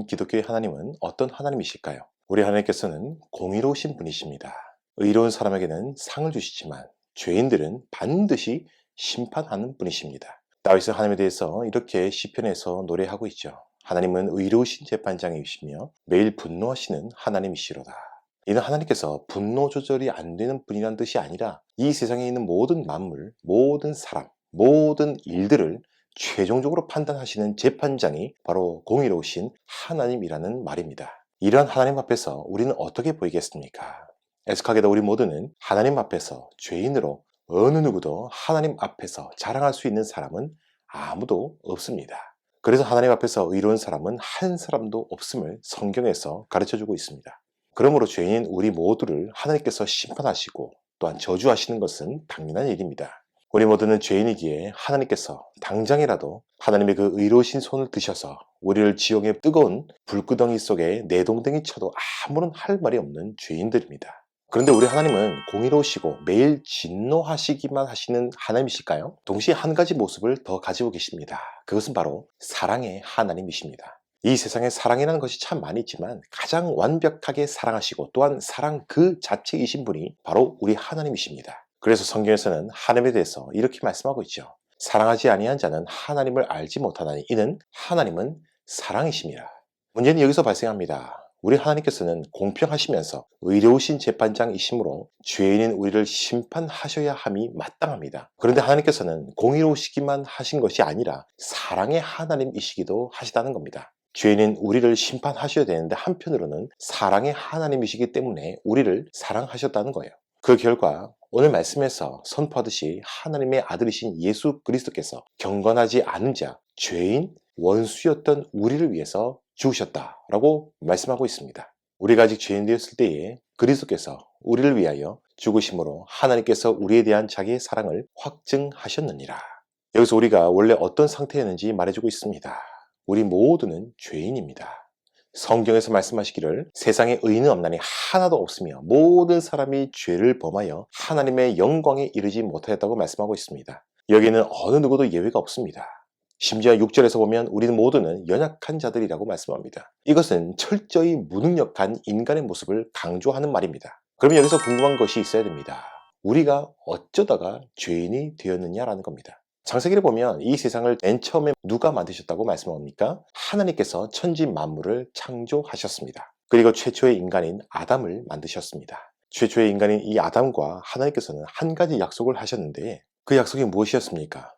기독교의 하나님은 어떤 하나님이실까요? 우리 하나님께서는 공의로우신 분이십니다. 의로운 사람에게는 상을 주시지만 죄인들은 반드시 심판하는 분이십니다. 다윗은 하나님에 대해서 이렇게 시편에서 노래하고 있죠. 하나님은 의로우신 재판장이시며 매일 분노하시는 하나님이시로다. 이는 하나님께서 분노 조절이 안 되는 분이란 뜻이 아니라 이 세상에 있는 모든 만물, 모든 사람, 모든 일들을 최종적으로 판단하시는 재판장이 바로 공의로우신 하나님이라는 말입니다. 이러한 하나님 앞에서 우리는 어떻게 보이겠습니까? 애석하게도 우리 모두는 하나님 앞에서 죄인으로 어느 누구도 하나님 앞에서 자랑할 수 있는 사람은 아무도 없습니다. 그래서 하나님 앞에서 의로운 사람은 한 사람도 없음을 성경에서 가르쳐주고 있습니다. 그러므로 죄인인 우리 모두를 하나님께서 심판하시고 또한 저주하시는 것은 당연한 일입니다. 우리 모두는 죄인이기에 하나님께서 당장이라도 하나님의 그 의로우신 손을 드셔서 우리를 지옥의 뜨거운 불구덩이 속에 내동댕이 쳐도 아무런 할 말이 없는 죄인들입니다. 그런데 우리 하나님은 공의로우시고 매일 진노하시기만 하시는 하나님이실까요? 동시에 한 가지 모습을 더 가지고 계십니다. 그것은 바로 사랑의 하나님이십니다. 이 세상에 사랑이라는 것이 참 많이 있지만 가장 완벽하게 사랑하시고 또한 사랑 그 자체이신 분이 바로 우리 하나님이십니다. 그래서 성경에서는 하나님에 대해서 이렇게 말씀하고 있죠. 사랑하지 아니한 자는 하나님을 알지 못하나니 이는 하나님은 사랑이심이라. 문제는 여기서 발생합니다. 우리 하나님께서는 공평하시면서 의로우신 재판장이시므로 죄인인 우리를 심판하셔야 함이 마땅합니다. 그런데 하나님께서는 공의로우시기만 하신 것이 아니라 사랑의 하나님이시기도 하시다는 겁니다. 죄인인 우리를 심판하셔야 되는데 한편으로는 사랑의 하나님이시기 때문에 우리를 사랑하셨다는 거예요. 그 결과 오늘 말씀에서 선포하듯이 하나님의 아들이신 예수 그리스도께서 경건하지 않은 자, 죄인, 원수였던 우리를 위해서 죽으셨다라고 말씀하고 있습니다. 우리가 아직 죄인 되었을 때에 그리스도께서 우리를 위하여 죽으심으로 하나님께서 우리에 대한 자기의 사랑을 확증하셨느니라. 여기서 우리가 원래 어떤 상태였는지 말해주고 있습니다. 우리 모두는 죄인입니다. 성경에서 말씀하시기를 세상에 의인은 없나니 하나도 없으며 모든 사람이 죄를 범하여 하나님의 영광에 이르지 못하였다고 말씀하고 있습니다. 여기에는 어느 누구도 예외가 없습니다. 심지어 6절에서 보면 우리는 모두는 연약한 자들이라고 말씀합니다. 이것은 철저히 무능력한 인간의 모습을 강조하는 말입니다. 그러면 여기서 궁금한 것이 있어야 됩니다. 우리가 어쩌다가 죄인이 되었느냐라는 겁니다. 창세기를 보면 이 세상을 맨 처음에 누가 만드셨다고 말씀합니까? 하나님께서 천지 만물을 창조하셨습니다. 그리고 최초의 인간인 아담을 만드셨습니다. 최초의 인간인 이 아담과 하나님께서는 한 가지 약속을 하셨는데 그 약속이 무엇이었습니까?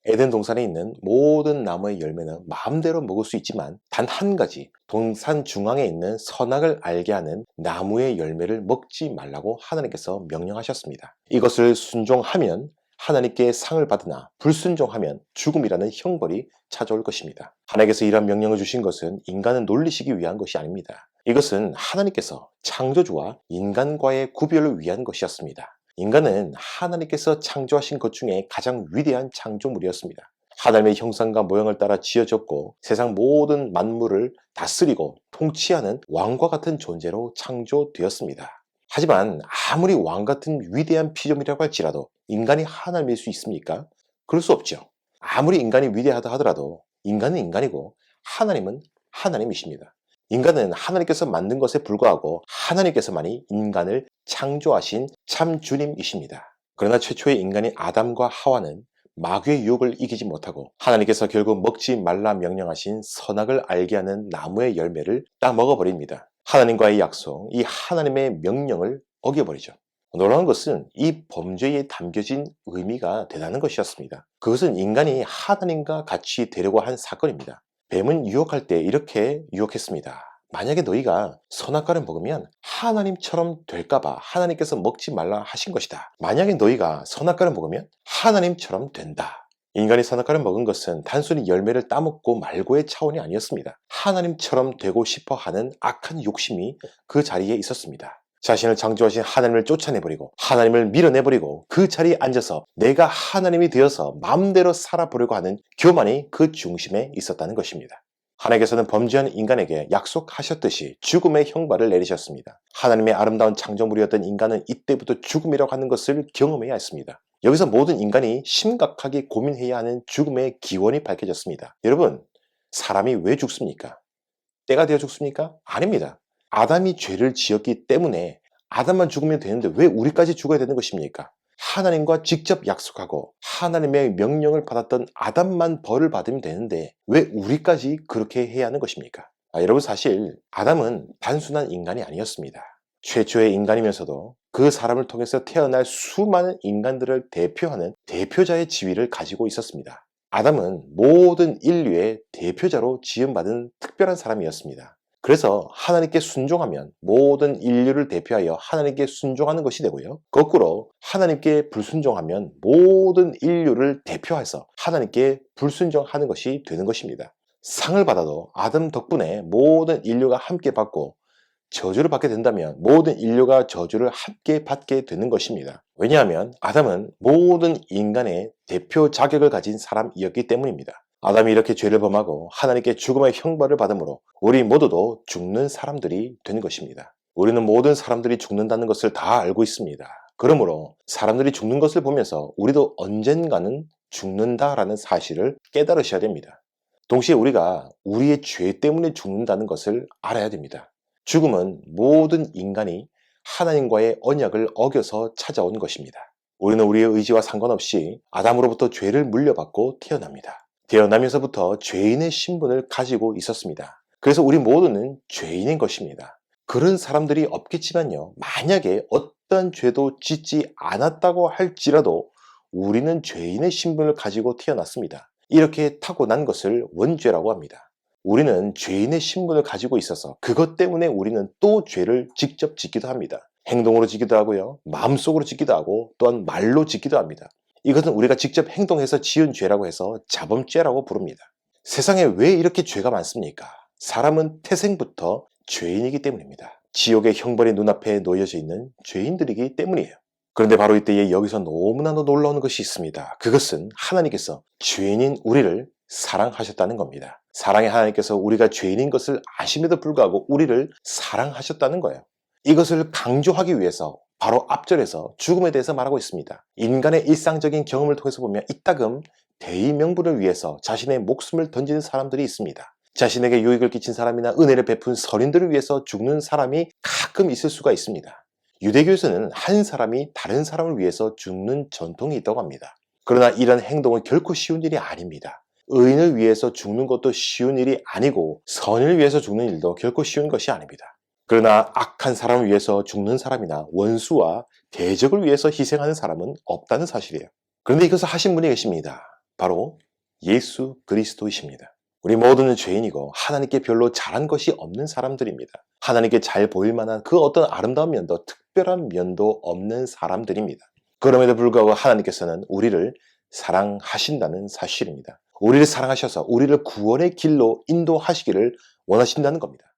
에덴 동산에 있는 모든 나무의 열매는 마음대로 먹을 수 있지만 단 한 가지 동산 중앙에 있는 선악을 알게 하는 나무의 열매를 먹지 말라고 하나님께서 명령하셨습니다. 이것을 순종하면 하나님께 상을 받으나 불순종하면 죽음이라는 형벌이 찾아올 것입니다. 하나님께서 이러한 명령을 주신 것은 인간을 놀리시기 위한 것이 아닙니다. 이것은 하나님께서 창조주와 인간과의 구별을 위한 것이었습니다. 인간은 하나님께서 창조하신 것 중에 가장 위대한 창조물이었습니다. 하나님의 형상과 모형을 따라 지어졌고 세상 모든 만물을 다스리고 통치하는 왕과 같은 존재로 창조되었습니다. 하지만 아무리 왕 같은 위대한 피조물이라고 할지라도 인간이 하나님일 수 있습니까? 그럴 수 없죠. 아무리 인간이 위대하다 하더라도 인간은 인간이고 하나님은 하나님이십니다. 인간은 하나님께서 만든 것에 불과하고 하나님께서만이 인간을 창조하신 참 주님이십니다. 그러나 최초의 인간인 아담과 하와는 마귀의 유혹을 이기지 못하고 하나님께서 결국 먹지 말라 명령하신 선악을 알게 하는 나무의 열매를 딱 먹어버립니다. 하나님과의 약속, 이 하나님의 명령을 어겨버리죠. 놀라운 것은 이 범죄에 담겨진 의미가 대단한 것이었습니다. 그것은 인간이 하나님과 같이 되려고 한 사건입니다. 뱀은 유혹할 때 이렇게 유혹했습니다. 만약에 너희가 선악과를 먹으면 하나님처럼 될까봐 하나님께서 먹지 말라 하신 것이다. 만약에 너희가 선악과를 먹으면 하나님처럼 된다. 인간이 선악과를 먹은 것은 단순히 열매를 따먹고 말고의 차원이 아니었습니다. 하나님처럼 되고 싶어 하는 악한 욕심이 그 자리에 있었습니다. 자신을 창조하신 하나님을 쫓아내버리고 하나님을 밀어내버리고 그 자리에 앉아서 내가 하나님이 되어서 마음대로 살아보려고 하는 교만이 그 중심에 있었다는 것입니다. 하나님께서는 범죄한 인간에게 약속하셨듯이 죽음의 형벌을 내리셨습니다. 하나님의 아름다운 창조물이었던 인간은 이때부터 죽음이라고 하는 것을 경험해야 했습니다. 여기서 모든 인간이 심각하게 고민해야 하는 죽음의 기원이 밝혀졌습니다. 여러분, 사람이 왜 죽습니까? 때가 되어 죽습니까? 아닙니다. 아담이 죄를 지었기 때문에 아담만 죽으면 되는데 왜 우리까지 죽어야 되는 것입니까? 하나님과 직접 약속하고 하나님의 명령을 받았던 아담만 벌을 받으면 되는데 왜 우리까지 그렇게 해야 하는 것입니까? 여러분, 사실 아담은 단순한 인간이 아니었습니다. 최초의 인간이면서도 그 사람을 통해서 태어날 수많은 인간들을 대표하는 대표자의 지위를 가지고 있었습니다. 아담은 모든 인류의 대표자로 지음받은 특별한 사람이었습니다. 그래서 하나님께 순종하면 모든 인류를 대표하여 하나님께 순종하는 것이 되고요. 거꾸로 하나님께 불순종하면 모든 인류를 대표해서 하나님께 불순종하는 것이 되는 것입니다. 상을 받아도 아담 덕분에 모든 인류가 함께 받고 저주를 받게 된다면 모든 인류가 저주를 함께 받게 되는 것입니다. 왜냐하면 아담은 모든 인간의 대표 자격을 가진 사람이었기 때문입니다. 아담이 이렇게 죄를 범하고 하나님께 죽음의 형벌을 받으므로 우리 모두도 죽는 사람들이 되는 것입니다. 우리는 모든 사람들이 죽는다는 것을 다 알고 있습니다. 그러므로 사람들이 죽는 것을 보면서 우리도 언젠가는 죽는다라는 사실을 깨달으셔야 됩니다. 동시에 우리가 우리의 죄 때문에 죽는다는 것을 알아야 됩니다. 죽음은 모든 인간이 하나님과의 언약을 어겨서 찾아온 것입니다. 우리는 우리의 의지와 상관없이 아담으로부터 죄를 물려받고 태어납니다. 태어나면서부터 죄인의 신분을 가지고 있었습니다. 그래서 우리 모두는 죄인인 것입니다. 그런 사람들이 없겠지만요, 만약에 어떤 죄도 짓지 않았다고 할지라도 우리는 죄인의 신분을 가지고 태어났습니다. 이렇게 타고난 것을 원죄라고 합니다. 우리는 죄인의 신분을 가지고 있어서 그것 때문에 우리는 또 죄를 직접 짓기도 합니다. 행동으로 짓기도 하고요, 마음속으로 짓기도 하고 또한 말로 짓기도 합니다. 이것은 우리가 직접 행동해서 지은 죄라고 해서 자범죄라고 부릅니다. 세상에 왜 이렇게 죄가 많습니까? 사람은 태생부터 죄인이기 때문입니다. 지옥의 형벌이 눈앞에 놓여져 있는 죄인들이기 때문이에요. 그런데 바로 이때에 여기서 너무나도 놀라운 것이 있습니다. 그것은 하나님께서 죄인인 우리를 사랑하셨다는 겁니다. 사랑의 하나님께서 우리가 죄인인 것을 아심에도 불구하고 우리를 사랑하셨다는 거예요. 이것을 강조하기 위해서 바로 앞절에서 죽음에 대해서 말하고 있습니다. 인간의 일상적인 경험을 통해서 보면 이따금 대의 명분을 위해서 자신의 목숨을 던지는 사람들이 있습니다. 자신에게 유익을 끼친 사람이나 은혜를 베푼 선인들을 위해서 죽는 사람이 가끔 있을 수가 있습니다. 유대교에서는 한 사람이 다른 사람을 위해서 죽는 전통이 있다고 합니다. 그러나 이런 행동은 결코 쉬운 일이 아닙니다. 의인을 위해서 죽는 것도 쉬운 일이 아니고 선을 위해서 죽는 일도 결코 쉬운 것이 아닙니다. 그러나 악한 사람을 위해서 죽는 사람이나 원수와 대적을 위해서 희생하는 사람은 없다는 사실이에요. 그런데 이것을 하신 분이 계십니다. 바로 예수 그리스도이십니다. 우리 모두는 죄인이고 하나님께 별로 잘한 것이 없는 사람들입니다. 하나님께 잘 보일 만한 그 어떤 아름다운 면도 특별한 면도 없는 사람들입니다. 그럼에도 불구하고 하나님께서는 우리를 사랑하신다는 사실입니다. 우리를 사랑하셔서 우리를 구원의 길로 인도하시기를 원하신다는 겁니다.